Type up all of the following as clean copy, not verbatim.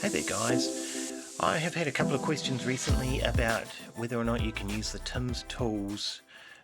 Hey there guys, I have had a couple of questions recently about whether or not you can use the Tim's Tools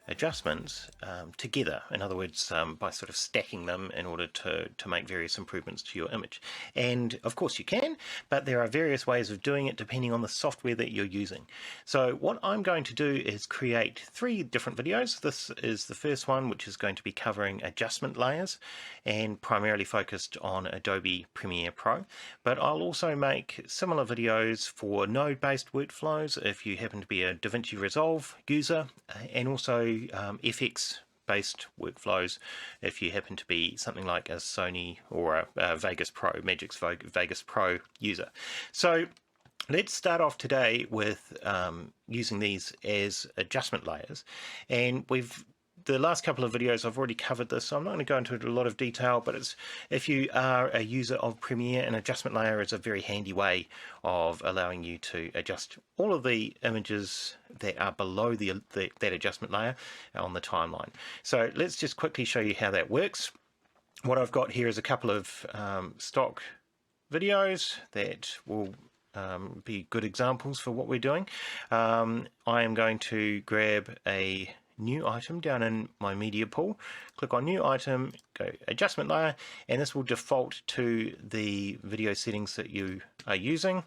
adjustments together, in other words by sort of stacking them in order to make various improvements to your image. And of course you can, but there are various ways of doing it depending on the software that you're using. So what I'm going to do is create 3 different videos. This is the first one, which is going to be covering adjustment layers and primarily focused on Adobe Premiere Pro, but I'll also make similar videos for node-based workflows if you happen to be a DaVinci Resolve user, and also FX based workflows if you happen to be something like a Sony or a Vegas Pro, Magic's Vegas Pro user. So let's start off today with using these as adjustment layers, and the last couple of videos I've already covered this, so I'm not going to go into it in a lot of detail, but if you are a user of Premiere, an adjustment layer is a very handy way of allowing you to adjust all of the images that are below that adjustment layer on the timeline. So let's just quickly show you how that works. What I've got here is a couple of stock videos that will be good examples for what we're doing. I am going to grab a new item down in my media pool, click on new item, go adjustment layer, and this will default to the video settings that you are using.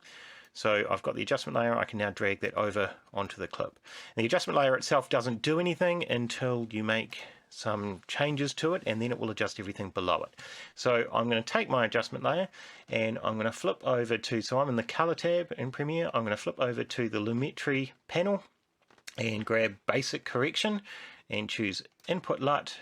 So I've got the adjustment layer, I can now drag that over onto the clip. And the adjustment layer itself doesn't do anything until you make some changes to it, and then it will adjust everything below it. So I'm going to take my adjustment layer and I'm going to flip over to, so I'm in the color tab in Premiere, I'm going to flip over to the Lumetri panel and grab basic correction and choose input LUT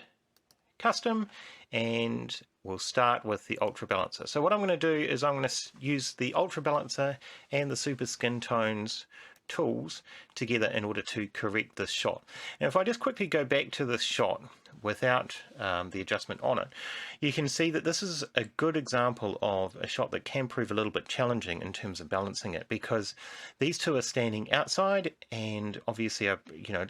custom, and we'll start with the ultra balancer. So what I'm going to do is I'm going to use the ultra balancer and the super skin tones tools together in order to correct this shot. And if I just quickly go back to this shot without the adjustment on it, you can see that this is a good example of a shot that can prove a little bit challenging in terms of balancing it, because these two are standing outside and obviously are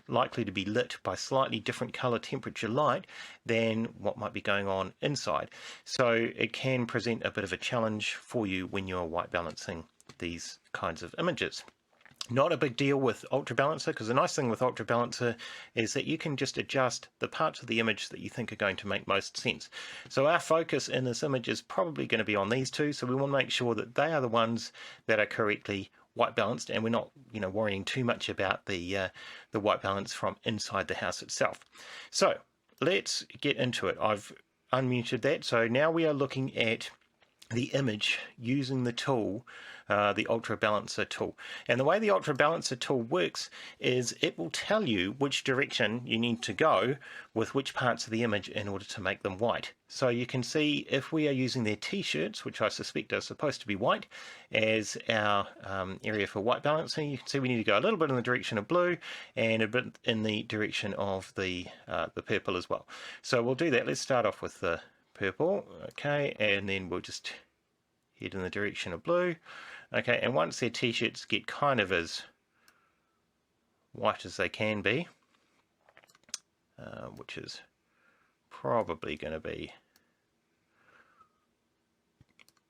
likely to be lit by slightly different color temperature light than what might be going on inside. So it can present a bit of a challenge for you when you're white balancing these kinds of images. Not a big deal with Ultra Balancer, because the nice thing with Ultra Balancer is that you can just adjust the parts of the image that you think are going to make most sense. So our focus in this image is probably going to be on these two, so we want to make sure that they are the ones that are correctly white balanced, and we're not worrying too much about the white balance from inside the house itself. So let's get into it. I've unmuted that, so now we are looking at the image using the tool, the Ultra Balancer tool. And the way the Ultra Balancer tool works is it will tell you which direction you need to go with which parts of the image in order to make them white. So you can see if we are using their t-shirts, which I suspect are supposed to be white, as our area for white balancing, you can see we need to go a little bit in the direction of blue and a bit in the direction of the purple as well. So we'll do that. Let's start off with the purple, okay, and then we'll just head in the direction of blue, okay, and once their t-shirts get kind of as white as they can be, which is probably going to be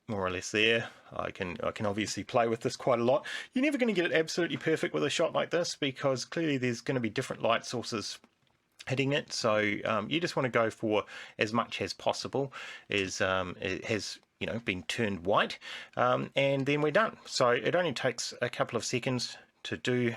more or less there. I can obviously play with this quite a lot. You're never going to get it absolutely perfect with a shot like this, because clearly there's going to be different light sources hitting it, so you just want to go for as much as possible as it has been turned white, and then we're done. So it only takes a couple of seconds to do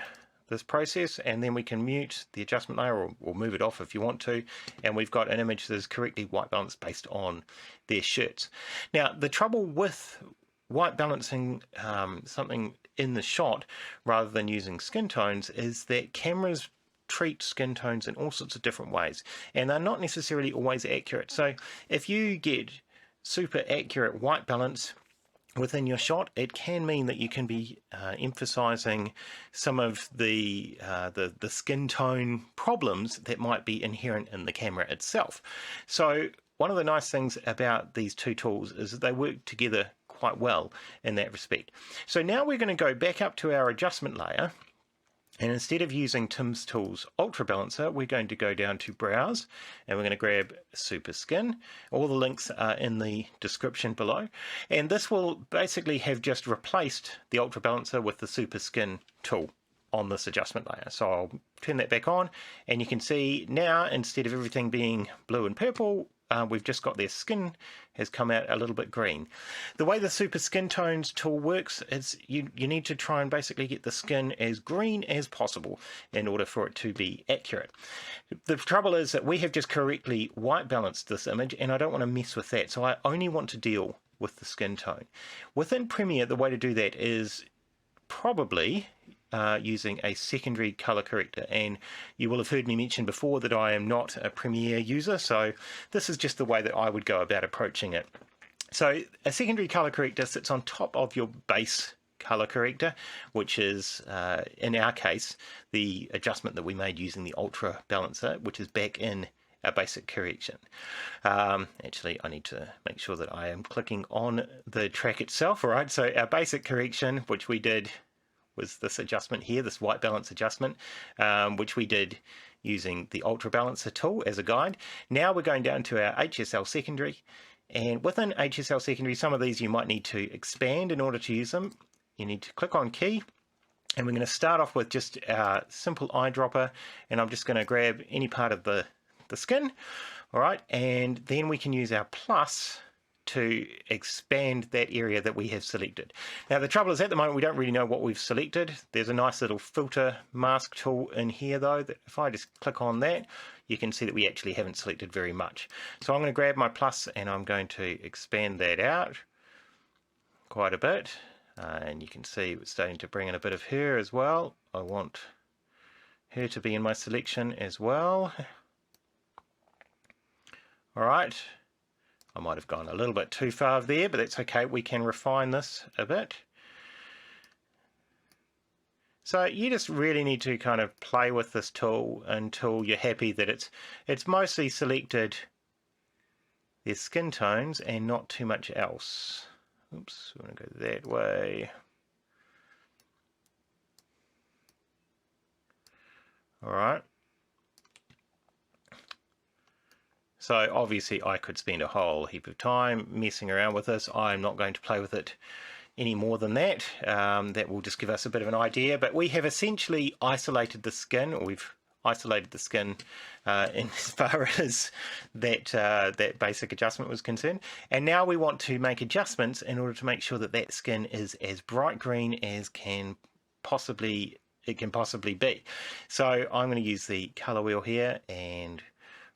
this process, and then we can mute the adjustment layer or move it off if you want to, and we've got an image that is correctly white balanced based on their shirts. Now the trouble with white balancing something in the shot rather than using skin tones is that cameras treat skin tones in all sorts of different ways, and they're not necessarily always accurate. So if you get super accurate white balance within your shot, it can mean that you can be emphasizing some of the skin tone problems that might be inherent in the camera itself. So one of the nice things about these two tools is that they work together quite well in that respect. So now we're going to go back up to our adjustment layer, And instead of using Tim's Tools Ultra Balancer, we're going to go down to Browse and we're going to grab Super Skin. All the links are in the description below. And this will basically have just replaced the Ultra Balancer with the Super Skin tool on this adjustment layer. So I'll turn that back on and you can see now, instead of everything being blue and purple, we've just got their skin has come out a little bit green. The way the Super Skin Tones tool works is you need to try and basically get the skin as green as possible in order for it to be accurate. The trouble is that we have just correctly white balanced this image and I don't want to mess with that, so I only want to deal with the skin tone. Within Premiere, the way to do that is probably using a secondary color corrector, and you will have heard me mention before that I am not a Premiere user, so this is just the way that I would go about approaching it. So a secondary color corrector sits on top of your base color corrector, which is in our case the adjustment that we made using the Ultra Balancer, which is back in our basic correction. Actually, I need to make sure that I am clicking on the track itself. All right, so our basic correction, which we did, was this adjustment here, this white balance adjustment, which we did using the Ultra Balancer tool as a guide. Now we're going down to our HSL secondary, and within HSL secondary, some of these you might need to expand in order to use them. You need to click on key, and we're going to start off with just our simple eyedropper, and I'm just going to grab any part of the skin, all right, and then we can use our plus to expand that area that we have selected. Now the trouble is, at the moment we don't really know what we've selected. There's a nice little filter mask tool in here though, that if I just click on that, you can see that we actually haven't selected very much. So I'm going to grab my plus and I'm going to expand that out quite a bit, and you can see it's starting to bring in a bit of her as well. I want her to be in my selection as well. All right, I might have gone a little bit too far there, but that's okay. We can refine this a bit. So you just really need to kind of play with this tool until you're happy that it's mostly selected their skin tones and not too much else. Oops, we want to go that way. All right. So obviously I could spend a whole heap of time messing around with this. I'm not going to play with it any more than that. That will just give us a bit of an idea, but we have essentially isolated the skin, or we've isolated the skin in as far as that basic adjustment was concerned. And now we want to make adjustments in order to make sure that that skin is as bright green as it can possibly be. So I'm going to use the color wheel here, and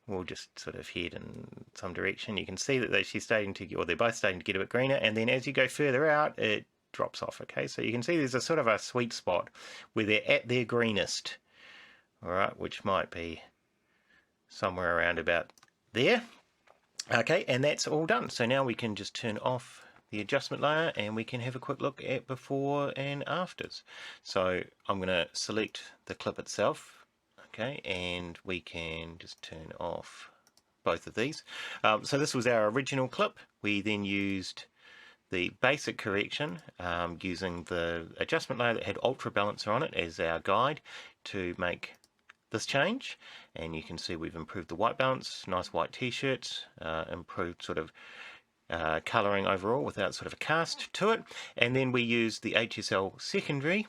we'll just sort of head in some direction. You can see that she's starting to, or they're both starting to get a bit greener, and then as you go further out, it drops off. Okay, so you can see there's a sort of a sweet spot where they're at their greenest. All right, which might be somewhere around about there. Okay, and that's all done. So now we can just turn off the adjustment layer and we can have a quick look at before and afters. So I'm going to select the clip itself. Okay, and we can just turn off both of these. So this was our original clip. We then used the basic correction using the adjustment layer that had Ultra Balancer on it as our guide to make this change. And you can see we've improved the white balance, nice white t-shirts, improved sort of colouring overall without sort of a cast to it. And then we used the HSL secondary.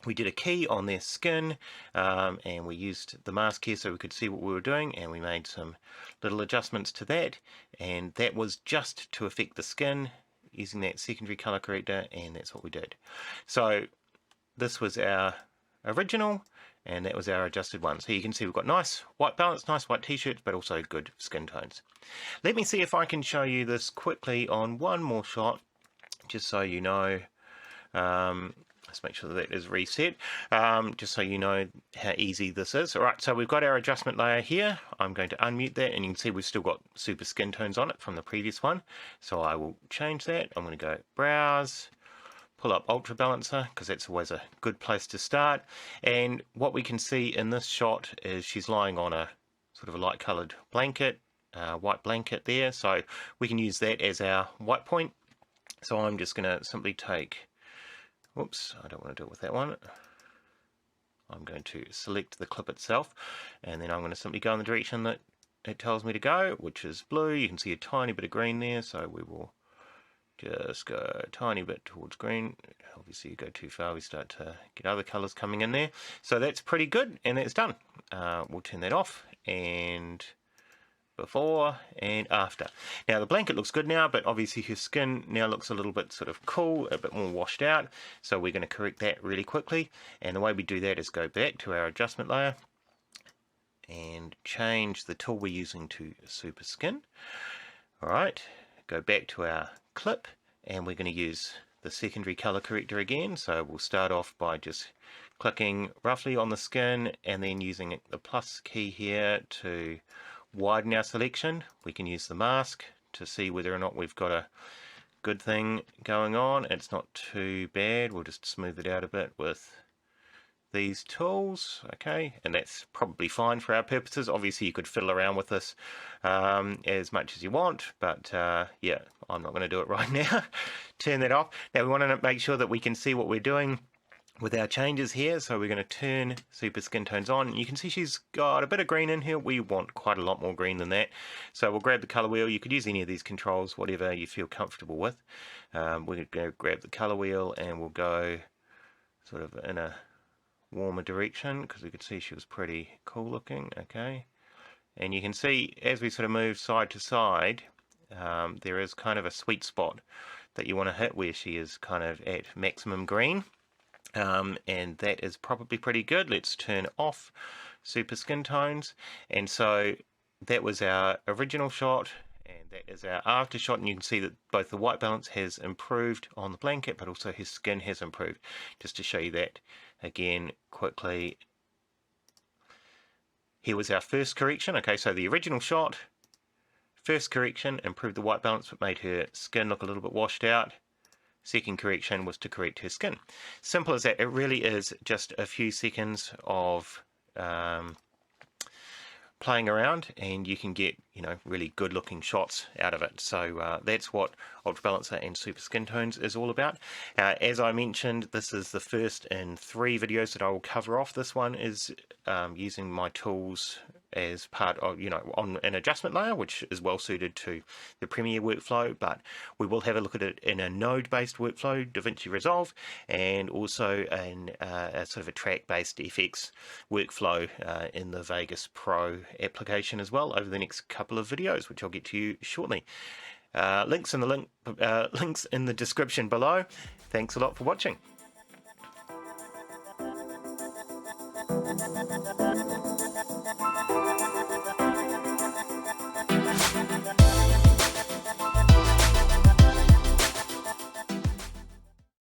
We did a key on their skin, and we used the mask here so we could see what we were doing, and we made some little adjustments to that, and that was just to affect the skin using that secondary color corrector, and that's what we did. So this was our original, and that was our adjusted one. So you can see we've got nice white balance, nice white t-shirts, but also good skin tones. Let me see if I can show you this quickly on one more shot, just so you know. Let's make sure that is reset, just so you know how easy this is. All right, so we've got our adjustment layer here. I'm going to unmute that, and you can see we've still got super skin tones on it from the previous one. So I will change that. I'm going to go Browse, pull up Ultra Balancer, because that's always a good place to start. And what we can see in this shot is she's lying on a sort of a light coloured blanket, white blanket there. So we can use that as our white point. So I'm just going to simply take, whoops, I don't want to do it with that one. I'm going to select the clip itself, and then I'm going to simply go in the direction that it tells me to go, which is blue. You can see a tiny bit of green there, so we will just go a tiny bit towards green. Obviously you go too far, we start to get other colours coming in there. So that's pretty good, and that's done. We'll turn that off, and before and after. Now the blanket looks good now, but obviously her skin now looks a little bit sort of cool, a bit more washed out, so we're going to correct that really quickly. And the way we do that is go back to our adjustment layer and change the tool we're using to super skin. Alright, go back to our clip, and we're going to use the secondary color corrector again. So we'll start off by just clicking roughly on the skin and then using the plus key here to widen our selection. We can use the mask to see whether or not we've got a good thing going on. It's not too bad. We'll just smooth it out a bit with these tools, okay, and that's probably fine for our purposes. Obviously you could fiddle around with this as much as you want, but yeah, I'm not going to do it right now. Turn that off. Now we want to make sure that we can see what we're doing with our changes here, so we're going to turn super skin tones on. You can see she's got a bit of green in here. We want quite a lot more green than that, so we'll grab the color wheel. You could use any of these controls, whatever you feel comfortable with. We're going to grab the color wheel, and we'll go sort of in a warmer direction, because we could see she was pretty cool looking, okay. And you can see as we sort of move side to side, there is kind of a sweet spot that you want to hit where she is kind of at maximum green, and that is probably pretty good. Let's turn off super skin tones. And so that was our original shot, and that is our after shot, and you can see that both the white balance has improved on the blanket, but also his skin has improved. Just to show you that again quickly, here was our first correction. Okay, so the original shot, first correction, improved the white balance but made her skin look a little bit washed out. Second correction was to correct her skin. Simple as that. It really is just a few seconds of playing around, and you can get, you know, really good looking shots out of it. So that's what Ultra Balancer and Super Skin Tones is all about. As I mentioned, this is the first in 3 videos that I will cover off. This one is using my tools as part of, you know, on an adjustment layer, which is well suited to the Premiere workflow, but we will have a look at it in a node-based workflow, DaVinci Resolve, and also in a sort of a track-based effects workflow in the Vegas Pro application as well over the next couple of videos, which I'll get to you shortly. Links in the description below. Thanks a lot for watching.